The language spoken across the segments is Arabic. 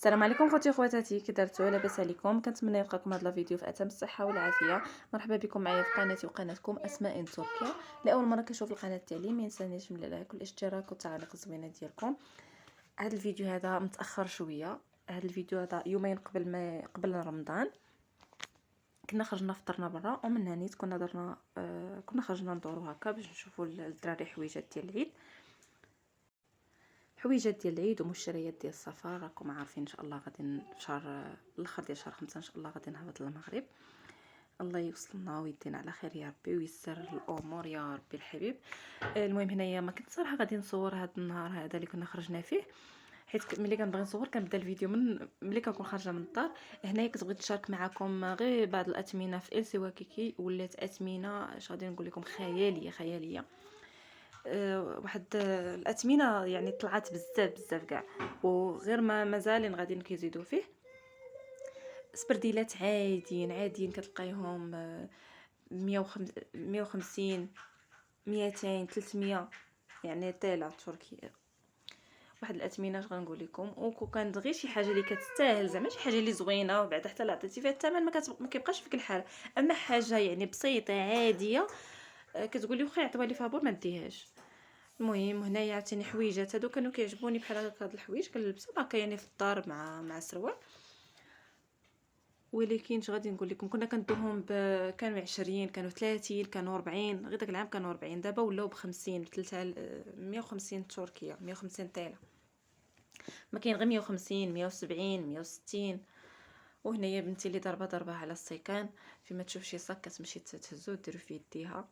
السلام عليكم خوتي وخواتاتي، كي درتو؟ لاباس عليكم؟ كنتمنى يلقاكم هذا الفيديو في اتم الصحه والعافيه. مرحبا بكم معايا في قناتي وقناتكم اسماء تركيا. لاول مره كنشوف القناه تاعي ما ينسانيش من لايك والاشتراك والتعليق الزوينه ديالكم. هذا الفيديو هذا متاخر شويه. هذا الفيديو هذا يومين قبل رمضان. كنا خرجنا فطرنا برا ومن هنيت كنا درنا كنا خرجنا ندورو هكا باش نشوفوا الدراري حويجات ديال العيد، حويجات ديال العيد ومشتريات ديال السفر. راكم عارفين ان شاء الله غادي شهر الاخر ديال شهر 5 ان شاء الله غادي نهبط للمغرب. الله يوصلنا ويدينا على خير يا ربي ويسر الامور يا ربي الحبيب. المهم هنايا ما كنت صراحه غادي نصور هذا النهار هذا اللي كنا خرجنا فيه، حيت ملي كنبغي نصور كنبدا الفيديو من ملي كنكون خارجه من الدار. هنايا كنت بغيت نشارك معكم غير بعض الاثمنه في السواكيكي، ولات اثمنه اش غادي نقول لكم خياليه. واحد الاثمنه يعني طلعت بزاف كاع، وغير ما مازالين غاديين كيزيدوا فيه. سبرديلات عاديين كتلقايهم 150 200 300 يعني تالا تركيا. واحد الاثمنه اش غنقول لكم، وكانت غير شي حاجه اللي كتستاهل، زعما شي حاجه اللي زوينه وبعد حتى لا عطيتي فيها الثمن ما كيبقاش فيك الحال. اما حاجه يعني بسيطه عاديه كتقولي واخا يعطيوها لي فابور ما نديهاش. المهم هنايا عاوتاني حويجات هادو كانوا كيعجبوني بحال هكا، هاد الحوايج كنلبسهم هكا يعني في الدار مع السروال. ولكن اش غادي نقول لكم، كنا كندوهم كانوا 20 كانوا 30 كانوا 40، غير داك العام كانوا 40، دابا ولاو ب50 150 تركيا 150 تالا. ما كاين غير 150 170 160. وهنايا بنتي اللي ضربه على السيكان، فيما تشوف شي صاك كتمشي تهزو ديرو فيه يديها.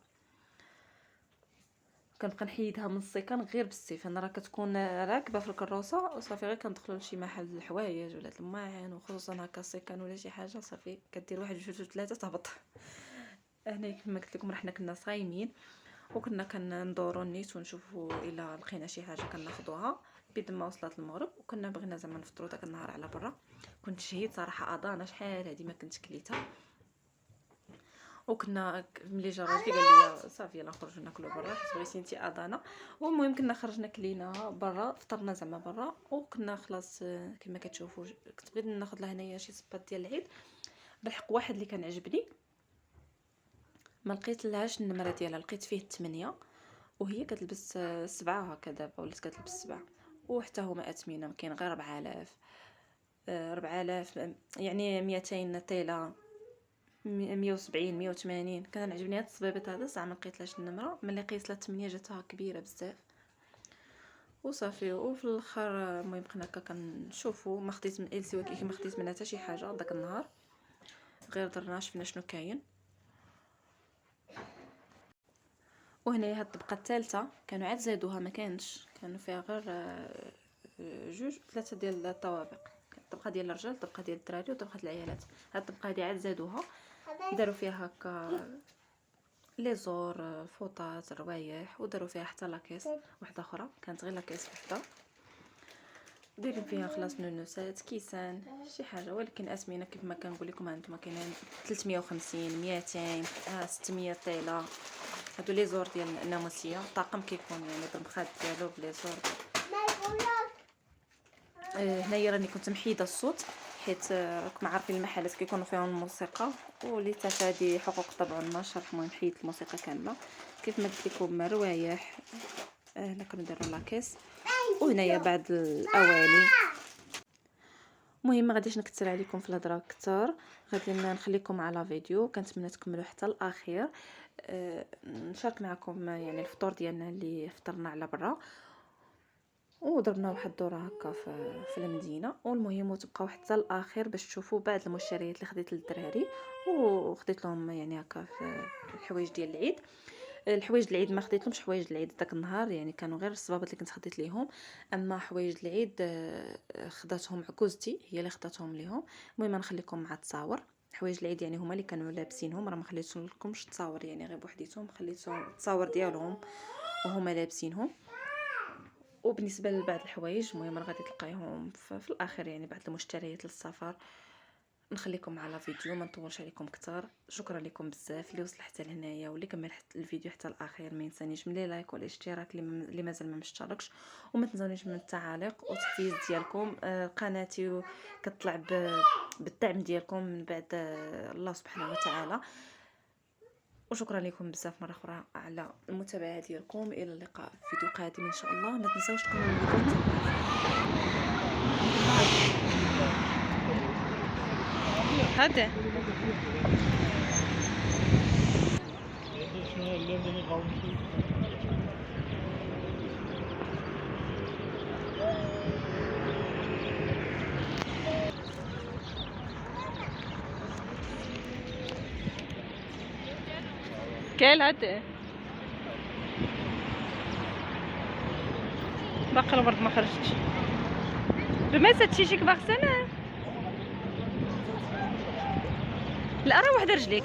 كنبقى نحيدها من السيكان غير بالسيف. انا راه كتكون راكبه في الكروسه وصافي، غير كندخلوا لشي محل الحوايج ولا الماعن وخصوصا هكا السيكان ولا شي حاجه، صافي كدير واحد جوج ثلاثه تهبط. هنا كما قلت لكم رحنا كنا صايمين وكنا كندورو النيت ونشوفوا الا لقينا شي حاجه كناخذوها بيد ما وصلت المغرب. وكنا بغينا زعما نفطروا داك النهار على برا. كنت شهيت صراحه اضانا شحال هذه ما كنت كليتها. وكنا ملي جا راجلي قال لي صافي يلا نخرجوا ناكلوا برا حيت بغيتي انت اضانا. والمهم كنا خرجنا كلينا برا، فطرنا زعما برا وكنا خلاص. كما كتشوفوا كنت بغيت ناخذ لهنايا شي صباط ديال العيد. بالحق واحد اللي كان عجبني ما لقيت لهاش النمره ديالها، لقيت فيه 8 وهي كتلبس 7 هكا، دابا ولات كتلبس 7. وحتى هما اثمنه، ما كاين غير 4000 4000 يعني 200 تيلا 170 180. كان عجبني هاد الصبيبط هذا صح، ما لقيتلاش النمره. ملي قيس لها 8 جاتها كبيره بزاف وصافي. وفي الاخر المهم بقينا هكا كنشوفوا. ما خديت من السي وكيكي، ما خديت منها حتى شي حاجه داك النهار، غير درنا شفنا شنو كاين. وهنايا هاد الطبقه الثالثه كانوا عاد زادوها، ما كانش كانوا فيها غير جوج 3 ديال الطوابق، الطبقه ديال الرجال الطبقه ديال الدراري وطبقه العيالات. هاد الطبقه هادي عاد زادوها، داروا فيها هكا لي زور فوطات روايح، وداروا فيها حتى لاكيس واحده اخرى كانت غير لاكيس وحده، دايرين فيها خلاص نونوسات كيسان شي حاجه. ولكن اسمينا كيف ما كنقول لكم هانتوما كاينين 350 200 600 طيله. هادو لي زور ديال الناموسيه، الطاقم كيكون يعني بالمخاد ديالو بلي زور. هنايا راني كنت محيده الصوت حيت راكم عارفين المحلات كيكونوا فيهم الموسيقى، ولي تفادي حقوق طبع النشر المهم حيدت الموسيقى كامله. كيف ما قلت لكم روايح. هنا كنديروا لاكيس. وهنايا بعد الاواني. المهم ما غاديش نكثر عليكم في الهضره اكثر، غادي نخليكم على فيديو. كنتمنى تكملوا حتى الاخير. نشارك معكم يعني الفطور ديالنا اللي فطرنا على برا ودرنا واحد الدوره هكا في المدينه. والمهم تبقاو حتى الاخر باش تشوفوا بعض المشتريات اللي خديت للدراري وخديت لهم يعني هكا في الحوايج ديال العيد. الحوايج العيد ما خديت لهمش حوايج العيد داك النهار، يعني كانوا غير الصبابط اللي كنت خديت ليهم. اما حوايج العيد خداتهم عكوزتي، هي اللي خداتهم ليهم. المهم نخليكم مع التصاور. حوايج العيد يعني هما اللي كانوا لابسينهم، راه ما خليتهم لكمش تصاور يعني غير بوحديتهم، خليتهم التصاور ديالهم وهما لابسينهم. وبالنسبه لبعض الحوايج المهم غادي تلقايهم في الاخر، يعني بعض المشتريات للسفر نخليكم على فيديو ما نطولش عليكم كتر. شكرا لكم بزاف اللي وصل حتى لهنايا واللي كمل حتى الفيديو حتى الاخير. ما ينسانيش من لي لايك والاشتراك اللي مازال ما مشتركش، وما تنسونيش من التعاليق والتحفيز ديالكم. قناتي كتطلع بالدعم ديالكم من بعد الله سبحانه وتعالى. وشكرا لكم بزاف مره اخرى على المتابعه ديالكم. الى اللقاء في فيديو قادم ان شاء الله. ما تنساوش تكونوا الفيديو هذا كاين هذا باقي الورد ما خرجتش بمسات شيشيك باغسنه. لا راه وحده رجليك.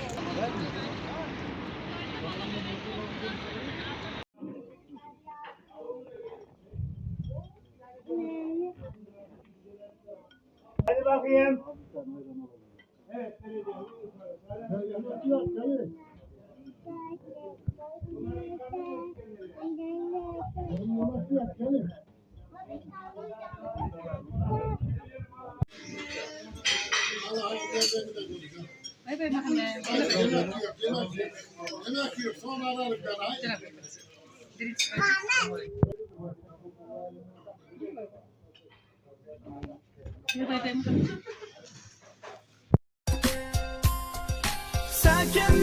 Sakin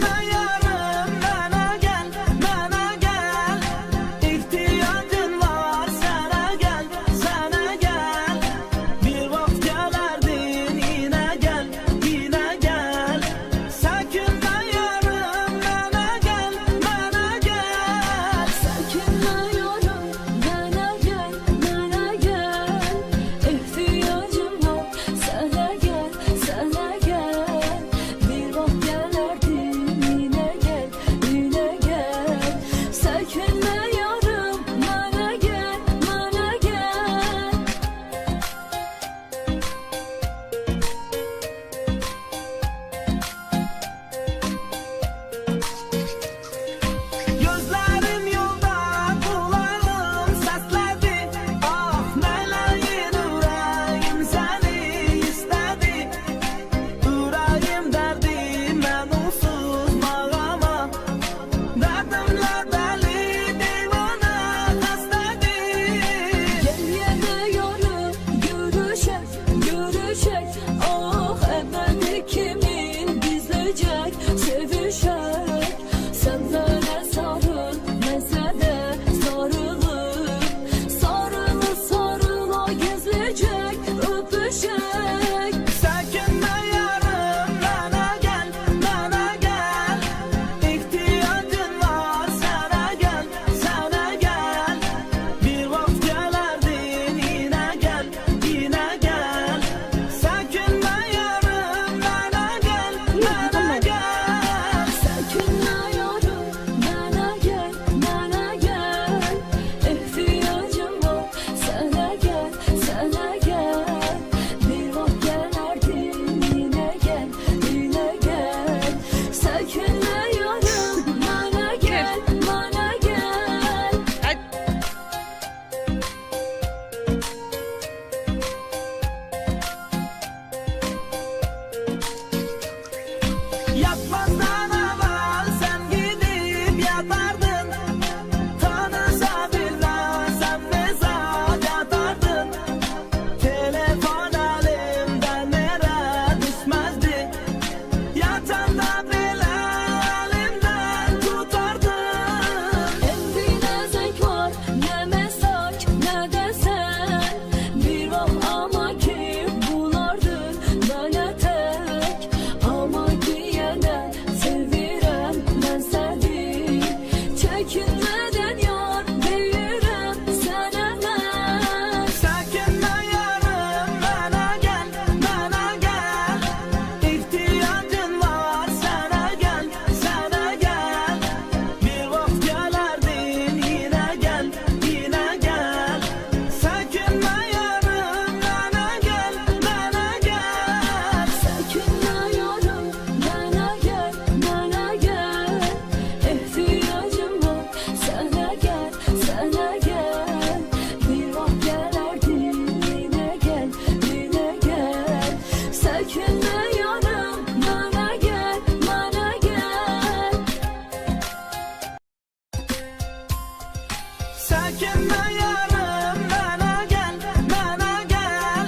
ساكن yarım bana gel bana gel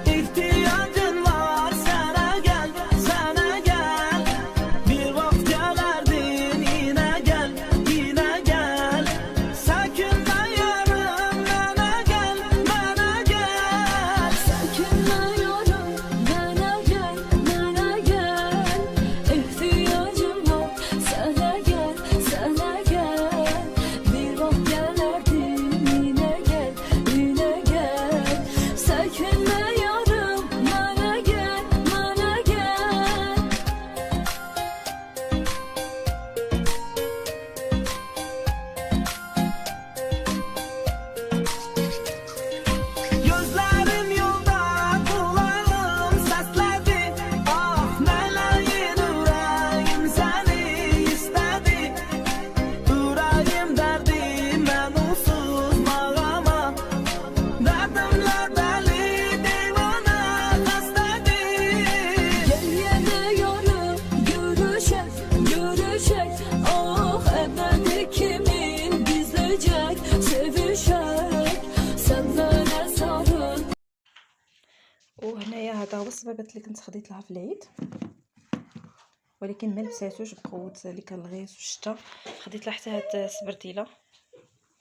İhtiyacın var sana gel sana gel Bir vakit gelerdin yine gel yine gel Sakin yarım bana gel bana gel Sakinliyorum bana gel bana gel İhtiyacım var sana gel sana gel Bir vakit gelerdin yine gel yine gel Sakinliyorum bana gel bana gel Gözlerim yolda kulağım sesledi Ah meleğin yüreğim seni istedi Yüreğim derdim ben unsuz mağama Derdimle deli divane hastedi Geliyorum görüşek görüşek Ah ebedi kimin gizleyecek sevişek Senlere sarıl وهنايا هذا هو الصبابط اللي كنت خديت لها في العيد ولكن ما لبساتوش بقوه اللي كان الغيث والشتا. خديت لها حتى هاد السبرتيله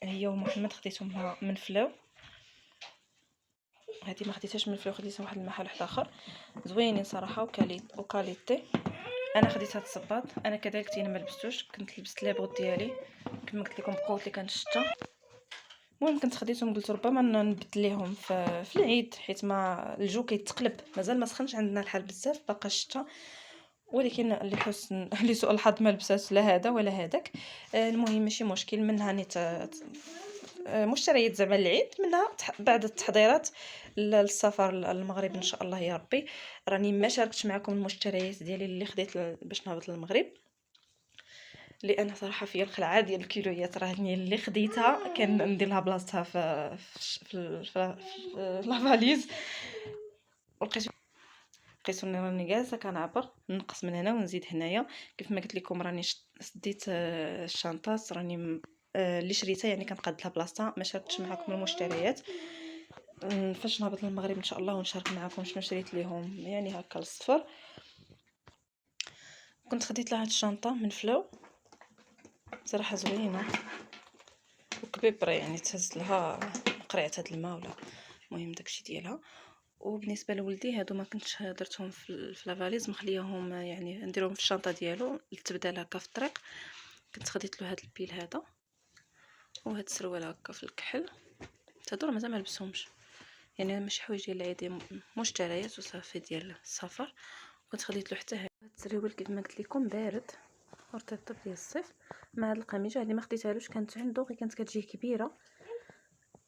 هي ومحمد خديتهم لها من فلاو. هذه ما خديتهاش من فلاو خديتها واحد المحل واحد اخر زوينين صراحه وكاليتي. انا خديت هاد الصباط انا كذلك تينا ما لبستوش كنت لبست لابغ ديالي كما قلت لكم بقوه اللي كان الشتا. المهم كنت خديتهم قلت ربما نبدل ليهم في العيد حيت ما الجو كيتقلب مازال ما سخنش عندنا الحال بزاف باقا الشتا ولكن لحسن لسوء الحظ ما لبسات لا هذا ولا هذاك. المهم ماشي مشكل منها نيت مشتريات زعما العيد منها بعد التحضيرات للسفر للمغرب ان شاء الله يا ربي. راني ما شاركتش معكم المشتريات ديالي اللي خديت باش نهبط للمغرب لان صراحه فيا الخلعه ديال الكيلويات راني اللي خديتها كان ندير لها بلاصتها في لافاليز لقيت راني جالسه كنعبر نقص من هنا ونزيد هنايا كيف ما قلت لكم راني سديت الشنطات راني اللي شريتها يعني كنقاد لها بلاصتها ما شاركتش معكم المشتريات. فاش نهبط للمغرب ان شاء الله ونشارك معكم شنو شريت ليهم يعني هكا الصفر. كنت خديت لها هاد الشنطه من فلاو صراحه زوينه وكبيبره يعني تهز لها قرعه هاد الماء ولا المهم داكشي ديالها. وبالنسبه لولدي هادو ما كنتش درتهم في لافاليز مخليهم يعني نديرهم في الشنطه ديالو للتبدال هكا في الطريق. كنت خديت له هاد البيل هذا وهاد السروال هكا في الكحل هادو مازال ما لبسهمش يعني ماشي حوايج ديال العيد مشتريات وصافي ديال السفر. كنت خديت له حتى هاد السروال كيف ما قلت لكم بارد مرتطب ديال الصيف مع هاد القميجه هذه ما خديتهالوش كانت عنده غير كانت كتجيه كبيره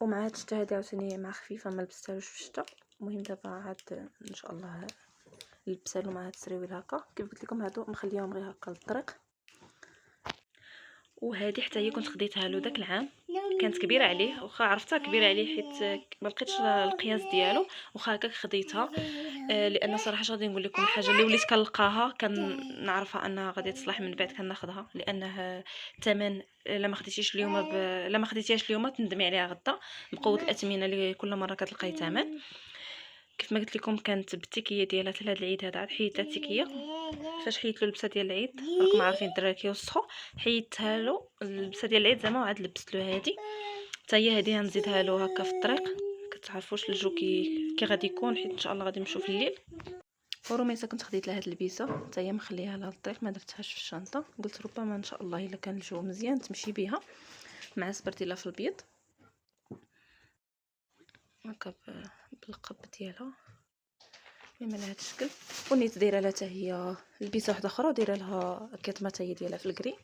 ومع هاد الشتا هادي عاوتاني مع خفيفه ما لبستهالوش في الشتا. المهم دابا عاد ان شاء الله لبسالو مع هاد السروال هكا كيف قلت لكم هادو مخليهم غير هكا للطريق. وهذه حتى هي كنت خديتها له داك العام كانت كبيره عليه واخا عرفتها كبيره عليه حيت ما لقيتش القياس ديالو واخا هكاك خديتها لان صراحه غادي نقول لكم الحاجه اللي وليت كنلقاها كنعرفها انها غادي تصلح من بعد كناخذها لانه الثمن الا ما خديتيش اليوم الا ما خديتيهاش اليوم تندمي عليها غدا بقوه الاثمنه اللي كل مره كتلقاي ثمن. كيف ما قلت لكم كانت بالتيكيه ديالها هذا العيد هذا عاد حيدت التيكيه فاش حيدت له اللبسه ديال العيد راكم عارفين الدراري كيوسخوا حيدتها له اللبسه ديال العيد زعما وعاد لبست له هذه حتى هي هذه غنزيدها له هكا في الطريق كتعرفوش الجو كي غادي يكون حيت ان شاء الله غادي نمشيو في الليل. وروميسا كنت خديت لها هاد البيسه حتى هي مخليها لها الطريق ما درتهاش في الشنطه قلت ربما ان شاء الله الا كان الجو مزيان تمشي بها مع سبرتيلا في البيض هكا بالقب ديالها المهم على هذا الشكل. ونيت دايره لها حتى هي البيسه واحده اخرى دايره لها كتمه حتى هي ديالها في الكري